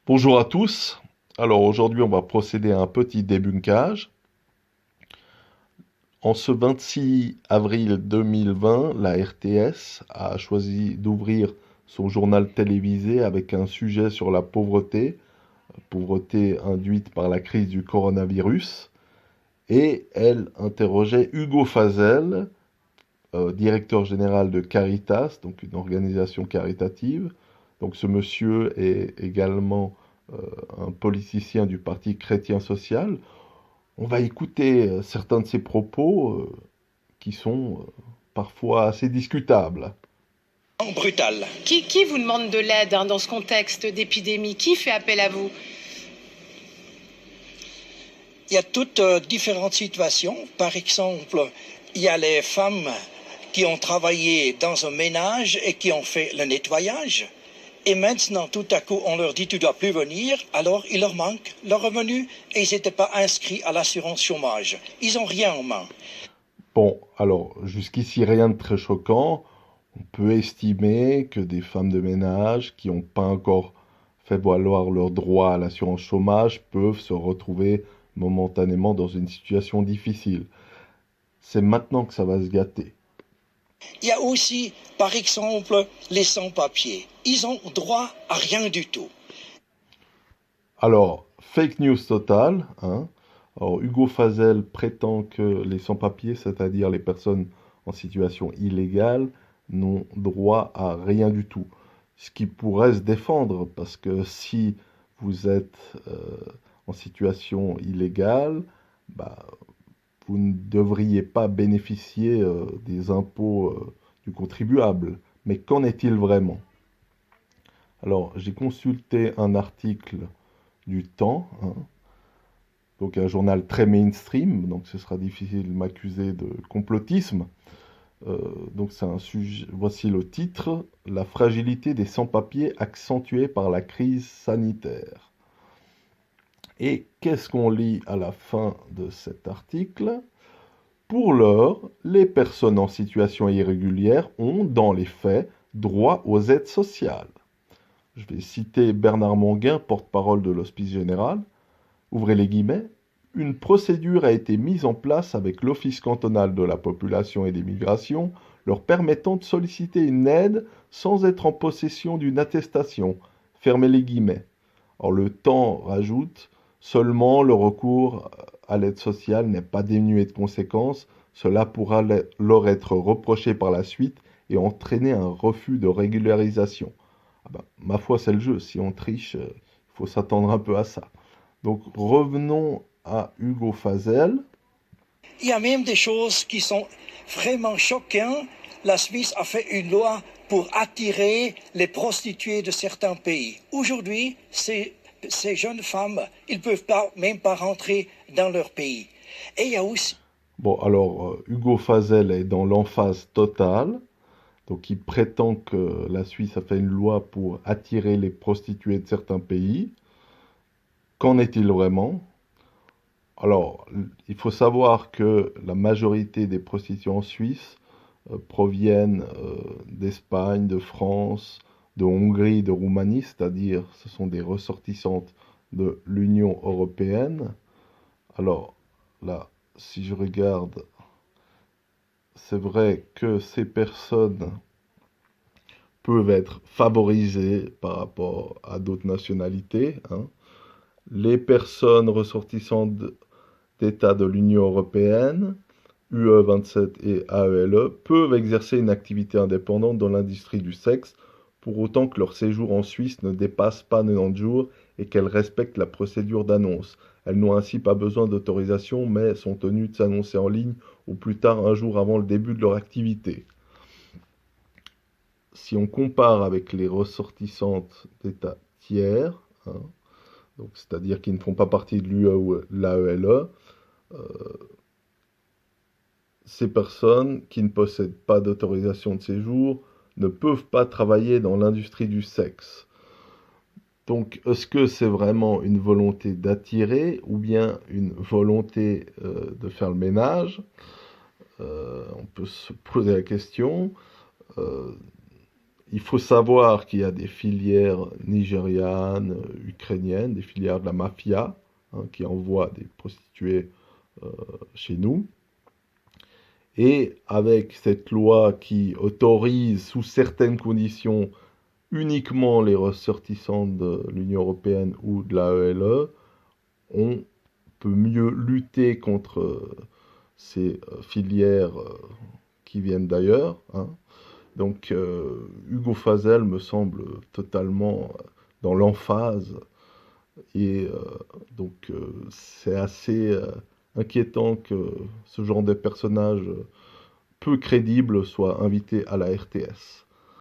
Bonjour à tous. Alors aujourd'hui, on va procéder à un petit débunkage. En ce 26 avril 2020, la RTS a choisi d'ouvrir son journal télévisé avec un sujet sur la pauvreté induite par la crise du coronavirus. Et elle interrogeait Hugo Fazel, directeur général de Caritas, donc une organisation caritative. Donc ce monsieur est également un politicien du Parti chrétien social. On va écouter certains de ses propos qui sont parfois assez discutables. Brutal. Qui vous demande de l'aide dans ce contexte d'épidémie? Qui fait appel à vous? Il y a toutes différentes situations. Par exemple, il y a les femmes qui ont travaillé dans un ménage et qui ont fait le nettoyage. Et maintenant, tout à coup, on leur dit tu dois plus venir, alors il leur manque leur revenu et ils n'étaient pas inscrits à l'assurance chômage. Ils n'ont rien en main. Bon, alors jusqu'ici rien de très choquant. On peut estimer que des femmes de ménage qui n'ont pas encore fait valoir leur droit à l'assurance chômage peuvent se retrouver momentanément dans une situation difficile. C'est maintenant que ça va se gâter. Il y a aussi, par exemple, les sans-papiers. Ils ont droit à rien du tout. Alors, fake news totale, hein. Alors, Hugo Fazel prétend que les sans-papiers, c'est-à-dire les personnes en situation illégale, n'ont droit à rien du tout. Ce qui pourrait se défendre, parce que si vous êtes en situation illégale, bah, vous ne devriez pas bénéficier des impôts du contribuable. Mais qu'en est-il vraiment? Alors, j'ai consulté un article du Temps, hein, donc un journal très mainstream, donc ce sera difficile de m'accuser de complotisme. Donc c'est un sujet, voici le titre, la fragilité des sans-papiers accentuée par la crise sanitaire. Et qu'est-ce qu'on lit à la fin de cet article? Pour l'heure, les personnes en situation irrégulière ont, dans les faits, droit aux aides sociales. Je vais citer Bernard Monguin, porte-parole de l'Hospice Général. Ouvrez les guillemets. Une procédure a été mise en place avec l'Office cantonal de la population et des migrations, leur permettant de solliciter une aide sans être en possession d'une attestation. Fermez les guillemets. Or, le Temps rajoute, seulement le recours à l'aide sociale n'est pas dénué de conséquences, cela pourra leur être reproché par la suite et entraîner un refus de régularisation. Ah ben, ma foi, c'est le jeu, si on triche, il faut s'attendre un peu à ça. Donc revenons à Hugo Fazel. Il y a même des choses qui sont vraiment choquantes. La Suisse a fait une loi pour attirer les prostituées de certains pays. Aujourd'hui, ces jeunes femmes, ils ne peuvent même pas rentrer dans leur pays. Et il y a aussi... Bon, alors Hugo Fazel est dans l'emphase totale. Donc il prétend que la Suisse a fait une loi pour attirer les prostituées de certains pays. Qu'en est-il vraiment? Alors, il faut savoir que la majorité des prostituées en Suisse proviennent d'Espagne, de France, de Hongrie, de Roumanie, c'est-à-dire ce sont des ressortissantes de l'Union européenne. Alors là, si je regarde, c'est vrai que ces personnes peuvent être favorisées par rapport à d'autres nationalités, hein. Les personnes ressortissantes d'États de l'Union européenne, UE27 et AELE, peuvent exercer une activité indépendante dans l'industrie du sexe, pour autant que leur séjour en Suisse ne dépasse pas 90 jours et qu'elles respectent la procédure d'annonce. Elles n'ont ainsi pas besoin d'autorisation, mais sont tenues de s'annoncer en ligne au plus tard un jour avant le début de leur activité. Si on compare avec les ressortissantes d'États tiers, hein, donc c'est-à-dire qui ne font pas partie de l'UE ou l'AELE, ces personnes qui ne possèdent pas d'autorisation de séjour ne peuvent pas travailler dans l'industrie du sexe. Donc, est-ce que c'est vraiment une volonté d'attirer ou bien une volonté de faire le ménage? On peut se poser la question. Il faut savoir qu'il y a des filières nigérianes, ukrainiennes, des filières de la mafia, hein, qui envoient des prostituées euh, chez nous. Et avec cette loi qui autorise, sous certaines conditions, uniquement les ressortissants de l'Union européenne ou de la ELE, on peut mieux lutter contre ces filières qui viennent d'ailleurs, hein. Donc Hugo Fazel me semble totalement dans l'emphase et c'est assez inquiétant que ce genre de personnage peu crédible soit invité à la RTS.